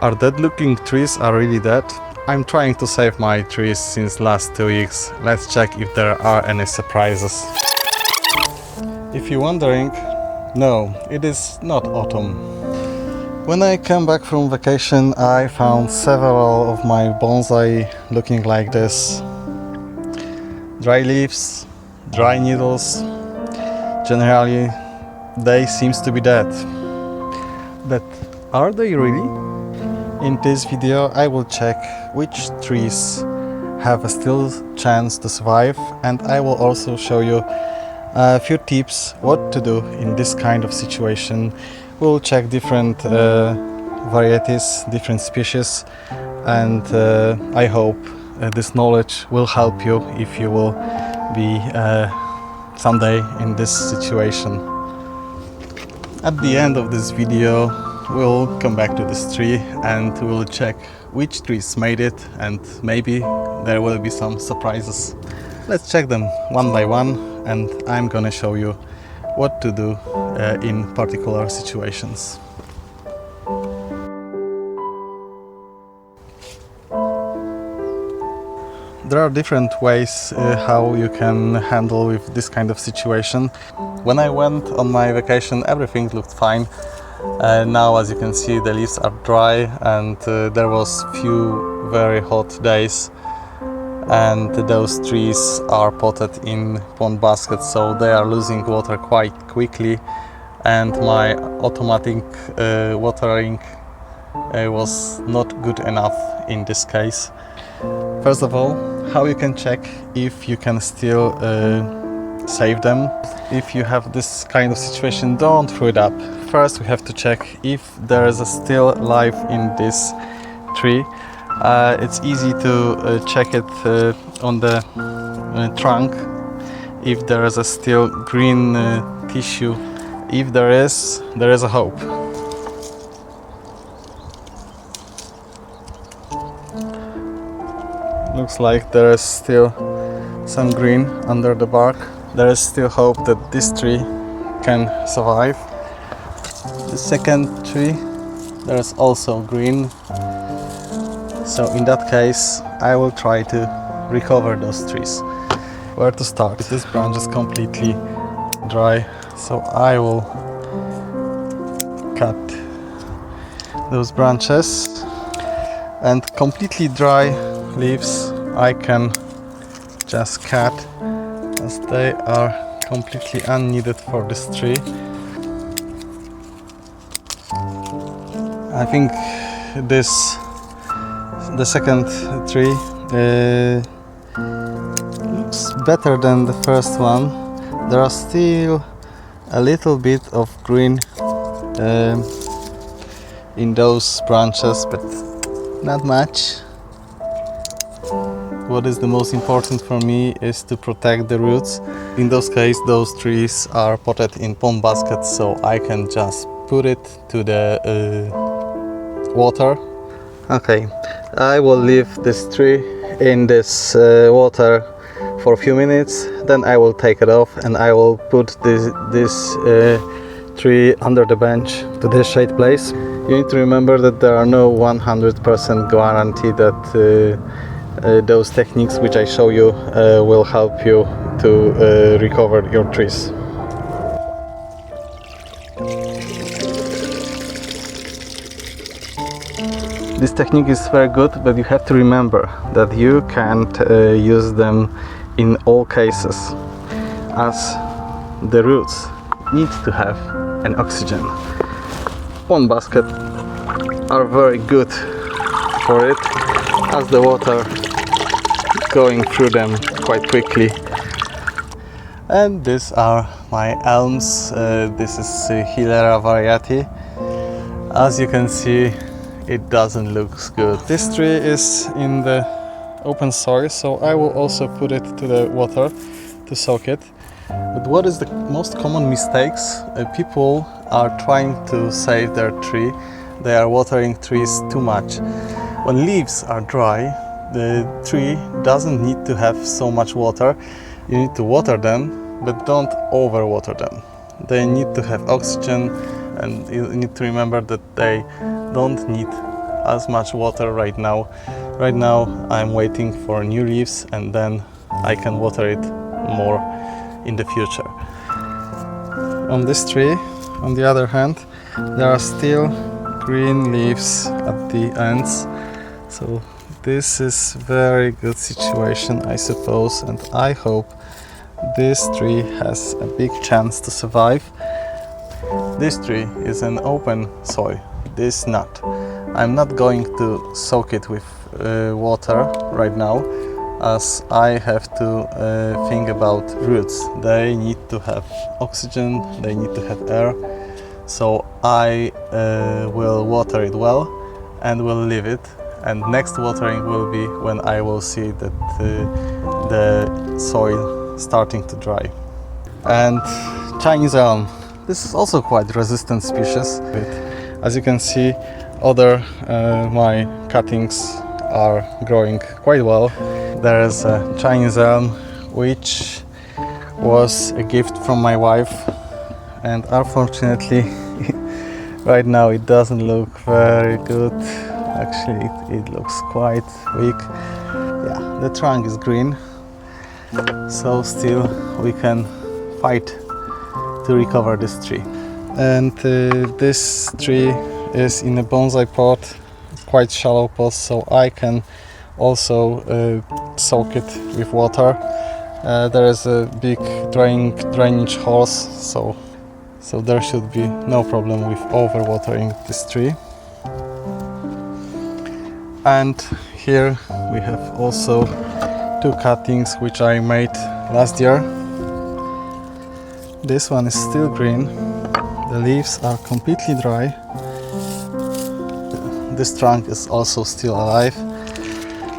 Our dead looking trees are really dead. I'm trying to save my trees since last 2 weeks. Let's check if there are any surprises. If you're wondering, no, it is not autumn. When I came back from vacation, I found several of my bonsai looking like this. Dry leaves, dry needles. Generally, they seems to be dead. But are they really? In this video I will check which trees have a still chance to survive, and I will also show you a few tips what to do in this kind of situation. We'll check different varieties, different species, and I hope this knowledge will help you if you will be someday in this situation. At the end of this video we'll come back to this tree and we'll check which trees made it, and maybe there will be some surprises. Let's check them one by one, and I'm gonna show you what to do in particular situations. There are different ways how you can handle with this kind of situation. When I went on my vacation, everything looked fine. Now, as you can see, the leaves are dry, and there was few very hot days, and those trees are potted in pond baskets, so they are losing water quite quickly, and my automatic watering was not good enough in this case. First of all, how you can check if you can still save them. If you have this kind of situation, don't throw it up. First we have to check if there is a still life in this tree. It's easy to check it on the trunk if there is a still green tissue. If there is a hope. Looks like there is still some green under the bark. There is still hope that this tree can survive. The second tree, there is also green. So in that case, I will try to recover those trees. Where to start? This branch is completely dry, so I will cut those branches, and completely dry leaves I can just cut, as they are completely unneeded for this tree. I think the second tree looks better than the first one. There are still a little bit of green in those branches, but not much. What is the most important for me is to protect the roots. In those cases, those trees are potted in pond baskets, so I can just put it to the water. Okay, I will leave this tree in this water for a few minutes, then I will take it off and I will put this tree under the bench to the shade place. You need to remember that there are no 100% guarantee that those techniques which I show you will help you to recover your trees. This technique is very good, but you have to remember that you can't use them in all cases, as the roots need to have an oxygen. Pond baskets are very good for it, as the water going through them quite quickly. And these are my elms. This is a Hilera variety. As you can see, it doesn't look good. This tree is in the open soil, so I will also put it to the water to soak it. But what is the most common mistakes? People are trying to save their tree. They are watering trees too much. When leaves are dry, the tree doesn't need to have so much water. You need to water them, but don't overwater them. They need to have oxygen, and you need to remember that they don't need as much water right now. Right now I'm waiting for new leaves and then I can water it more in the future. On this tree, on the other hand, there are still green leaves at the ends, so this is very good situation, I suppose, and I hope this tree has a big chance to survive. This tree is an open soil, this nut. I'm not going to soak it with water right now, as I have to think about roots. They need to have oxygen, they need to have air, so I will water it well and will leave it, and next watering will be when I will see that the soil starting to dry. And Chinese elm, this is also quite resistant species. As you can see, other my cuttings are growing quite well. There is a Chinese elm which was a gift from my wife, and unfortunately right now it doesn't look very good. Actually it looks quite weak. Yeah, the trunk is green, so still we can fight to recover this tree. And this tree is in a bonsai pot, quite shallow pot, so I can also soak it with water. There is a big drainage hose, so there should be no problem with overwatering this tree. And here we have also two cuttings which I made last year. This one is still green, the leaves are completely dry. This trunk is also still alive.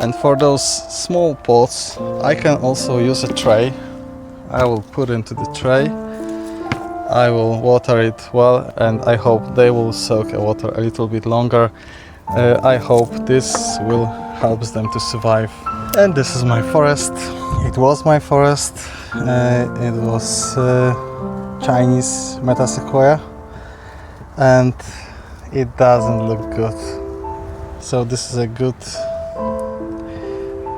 And for those small pots I can also use a tray. I will put into the tray, I will water it well, and I hope they will soak water a little bit longer. I hope this will help them to survive. And this is my forest. It was my forest. It was Chinese metasequoia, and it doesn't look good. So this is a good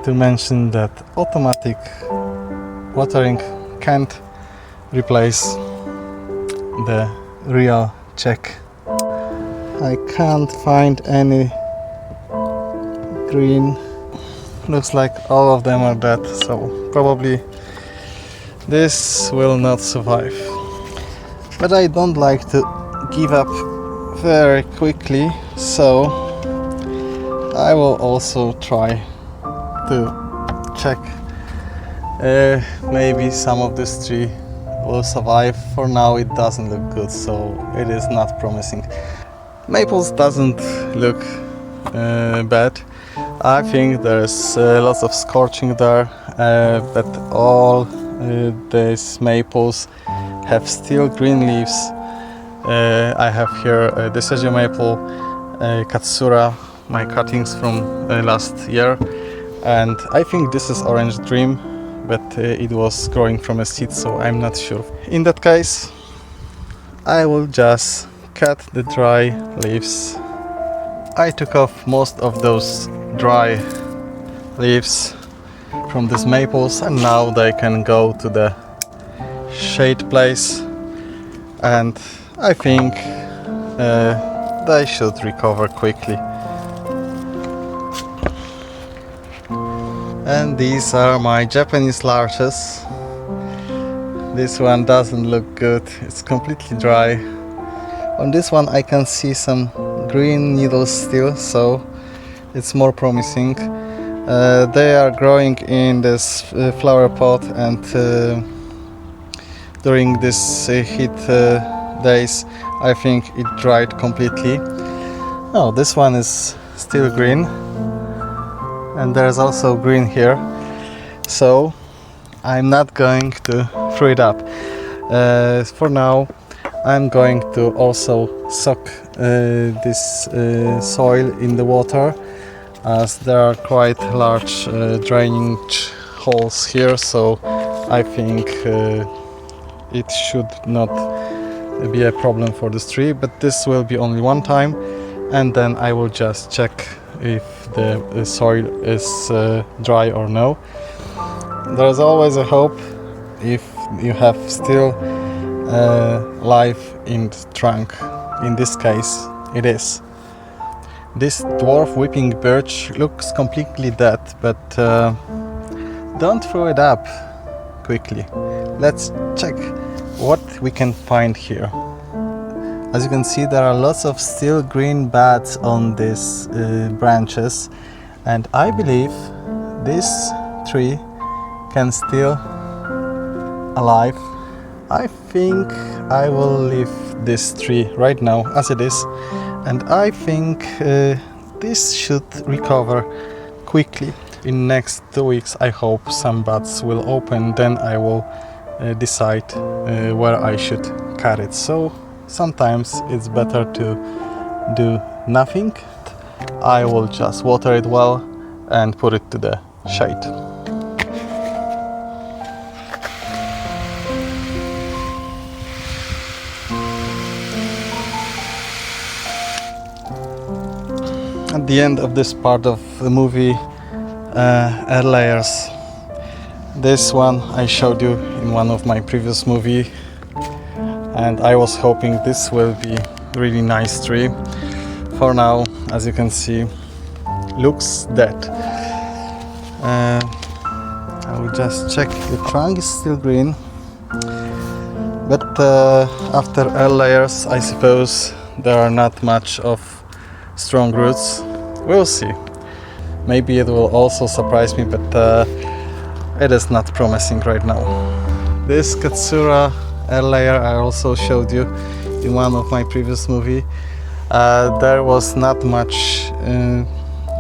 to mention that automatic watering can't replace the real check. I can't find any green. Looks like all of them are dead, so probably this will not survive. But I don't like to give up very quickly, so I will also try to check. Maybe some of this tree will survive. For now it doesn't look good, so it is not promising. Maples doesn't look bad. I think there's lots of scorching there, but all these maples have still green leaves. I have here the Deciduous maple, Katsura, my cuttings from last year, and I think this is Orange Dream, but it was growing from a seed, so I'm not sure. In that case, I will just cut the dry leaves. I took off most of those dry leaves from these maples, and now they can go to the shade place, and I think they should recover quickly. And these are my Japanese larches. This one doesn't look good, it's completely dry. On this one I can see some green needles still, so it's more promising. They are growing in this flower pot, and during this heat days I think it dried completely. Oh, this one is still green, and there's also green here, so I'm not going to throw it up. For now I'm going to also soak this soil in the water, as there are quite large drainage holes here, so I think it should not be a problem for this tree, but this will be only one time. and then I will just check if the soil is dry or no. There's always a hope if you have still life in the trunk. In this case, it is. This dwarf weeping birch looks completely dead, but don't throw it up quickly. Let's check what we can find here. As you can see, there are lots of still green buds on these branches, and I believe this tree can still alive. I think I will leave this tree right now as it is, and I think this should recover quickly. In next 2 weeks I hope some buds will open, then I will decide where I should cut it. So sometimes it's better to do nothing. I will just water it well and put it to the shade. At the end of this part of the movie, air layers. This one I showed you in one of my previous movie, and I was hoping this will be really nice tree. For now, as you can see, looks dead. I will just check. The trunk is still green, but after air layers, I suppose there are not much of strong roots. We'll see. Maybe it will also surprise me, but it is not promising right now. This Katsura air layer I also showed you in one of my previous movie. There was not much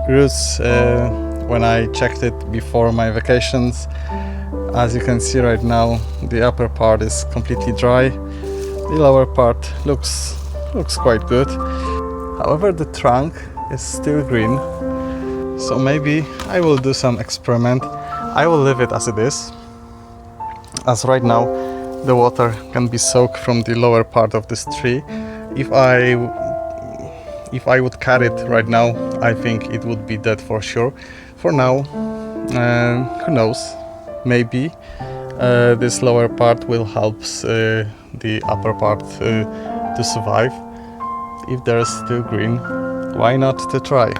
roots when I checked it before my vacations. As you can see right now, the upper part is completely dry. The lower part looks quite good. However, the trunk is still green, so maybe I will do some experiment. I will leave it as it is, as right now the water can be soaked from the lower part of this tree. If I would cut it right now, I think it would be dead for sure. For now, who knows, maybe this lower part will help the upper part to survive. If there's still green, why not to try?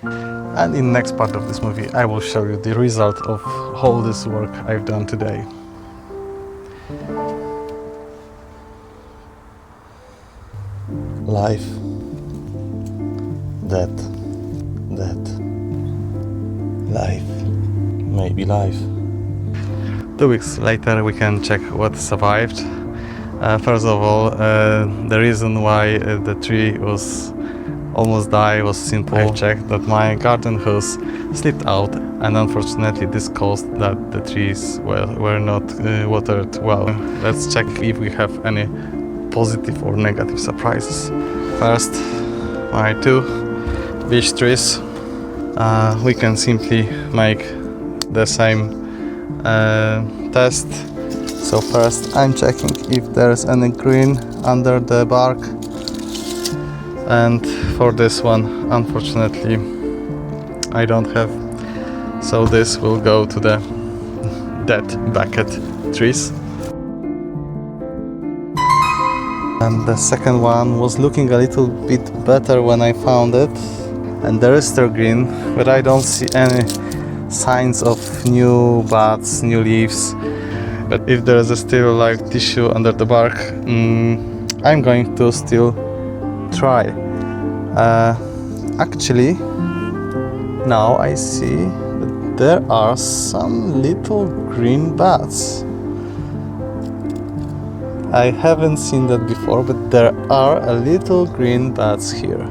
And in the next part of this movie I will show you the result of all this work I've done today. Life, death, death, life, maybe life. 2 weeks later we can check what survived. First of all, the reason why the tree was almost died was simple. I checked that my garden hose slipped out, and unfortunately this caused that the trees were not watered well. Let's check if we have any positive or negative surprises. First, my 2 beech trees. We can simply make the same test. So first I'm checking if there's any green under the bark, and for this one unfortunately I don't have, so this will go to the dead bucket trees. And the second one was looking a little bit better when I found it, and there is still green, but I don't see any signs of new buds, new leaves. But if there is still like tissue under the bark, I'm going to still try. Actually, now I see that there are some little green buds. I haven't seen that before, but there are a little green buds here.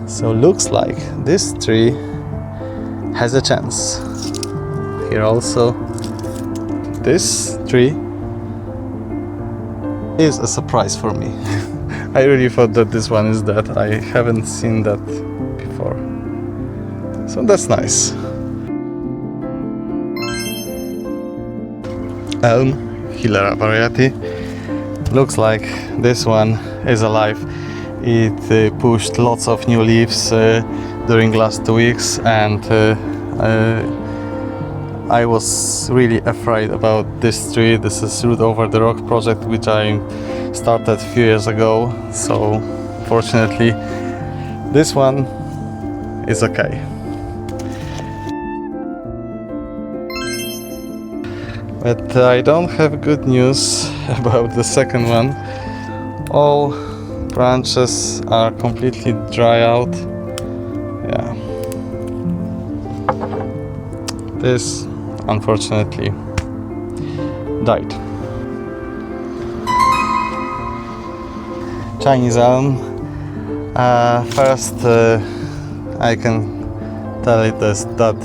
So looks like this tree has a chance. Here also, this tree is a surprise for me. I really thought that this one is dead. I haven't seen that before. So that's nice. Elm, Hilera variety. Looks like this one is alive. It pushed lots of new leaves during last 2 weeks, and I was really afraid about this tree. This is Root Over the Rock project, which I started a few years ago. So fortunately, this one is okay. But I don't have good news about the second one. All branches are completely dry out. Yeah. This unfortunately died. Chinese elm. First, I can tell it is that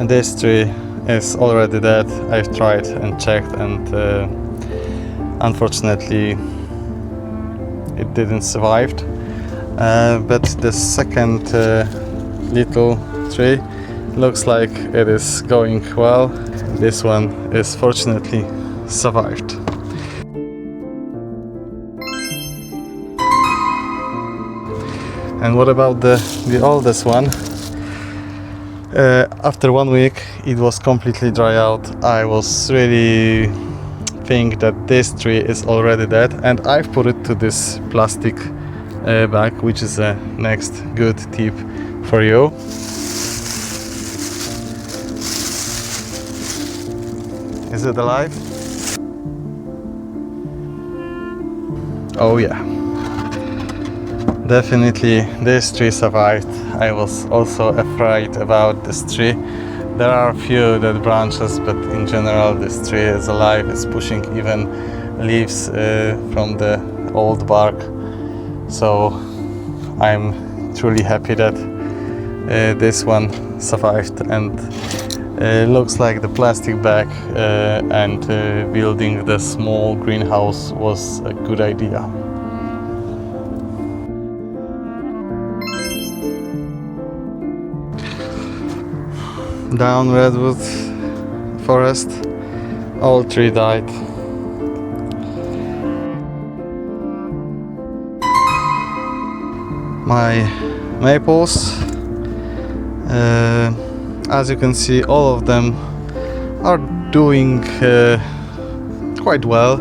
this tree is already dead. I've tried and checked, and unfortunately it didn't survive. But the second little tree looks like it is going well. This one is fortunately survived. And what about the oldest one? After 1 week it was completely dry out. I was really think that this tree is already dead, and I've put it to this plastic bag, which is a next good tip for you. Is it alive? Oh yeah. Definitely this tree survived. I was also afraid about this tree. There are a few dead branches, but in general this tree is alive. It's pushing even leaves from the old bark. So I'm truly happy that this one survived, and looks like the plastic bag and building the small greenhouse was a good idea. Down redwood forest, all tree died. My maples, as you can see, all of them are doing quite well.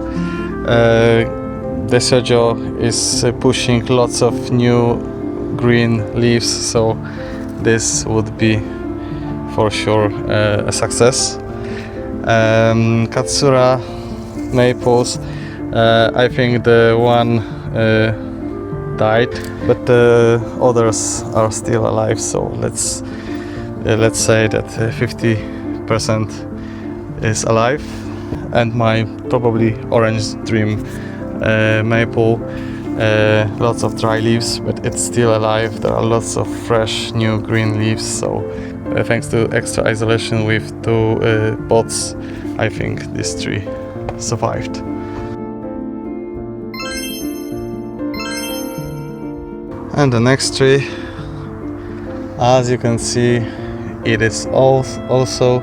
The Sergio is pushing lots of new green leaves, so this would be for sure a success. Katsura maples, I think the one died, but the others are still alive, so let's say that 50% is alive. And my probably orange dream maple, lots of dry leaves, but it's still alive. There are lots of fresh new green leaves, so thanks to extra isolation with 2 pots, I think this tree survived. And the next tree, as you can see, it is also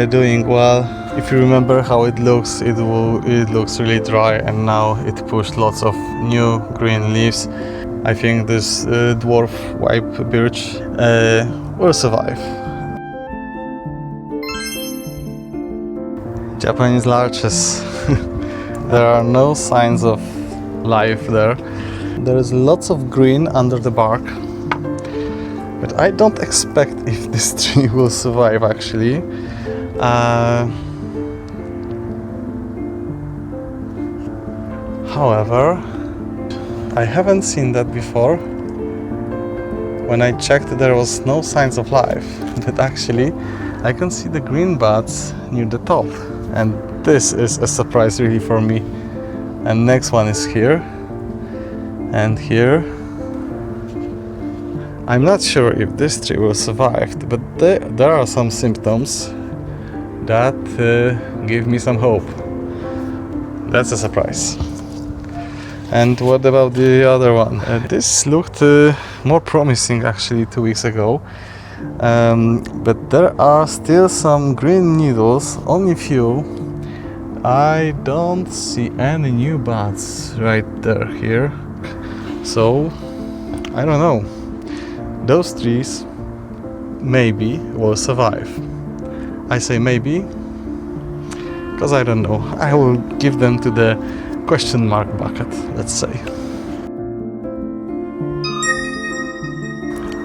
doing well. If you remember how it looks, it looks really dry, and now it pushed lots of new green leaves. I think this dwarf white birch will survive. Japanese larches. There are no signs of life there. There is lots of green under the bark, but I don't expect if this tree will survive actually. However, I haven't seen that before. When I checked, there was no signs of life, but actually I can see the green buds near the top, and this is a surprise really for me. And next one is here and here. I'm not sure if this tree will survive, but there are some symptoms that give me some hope. That's a surprise. And what about the other one? This looked more promising actually 2 weeks ago, but there are still some green needles, only few. I don't see any new buds right there here. So, I don't know. Those trees maybe will survive. I say maybe because I don't know. I will give them to the question mark bucket, let's say.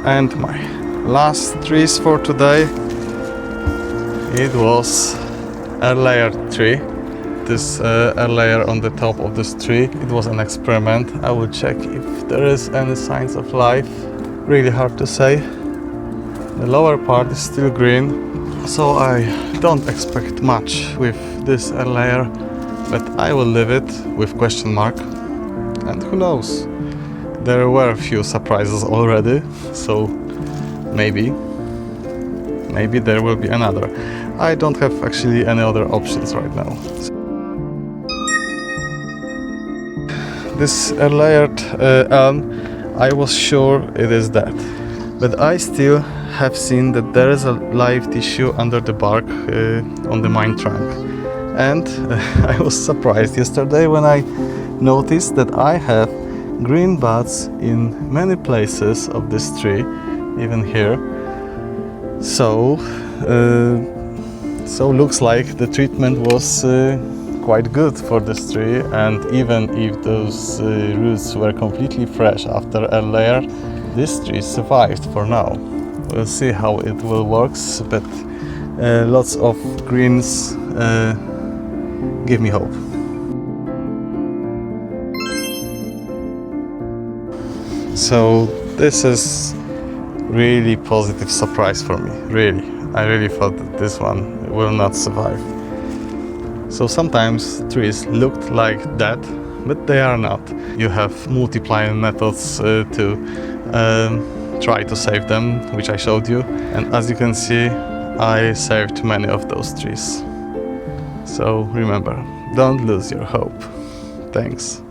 And my last trees for today, it was a layered tree. This a layer on the top of this tree. It was an experiment. I will check if there is any signs of life. Really hard to say. The lower part is still green, so I don't expect much with this layer, but I will leave it with question mark. And who knows? There were a few surprises already, so maybe there will be another. I don't have actually any other options right now. This layered elm, I was sure it is dead, but I still have seen that there is a live tissue under the bark on the main trunk. And I was surprised yesterday when I noticed that I have green buds in many places of this tree, even here. So looks like the treatment was quite good for this tree, and even if those roots were completely fresh after a layer, this tree survived for now. We'll see how it will work, but lots of greens give me hope. So this is really positive surprise for me, really. I really thought that this one will not survive. So sometimes trees looked like that, but they are not. You have multiplying methods to try to save them, which I showed you. And as you can see, I saved many of those trees. So remember, don't lose your hope. Thanks.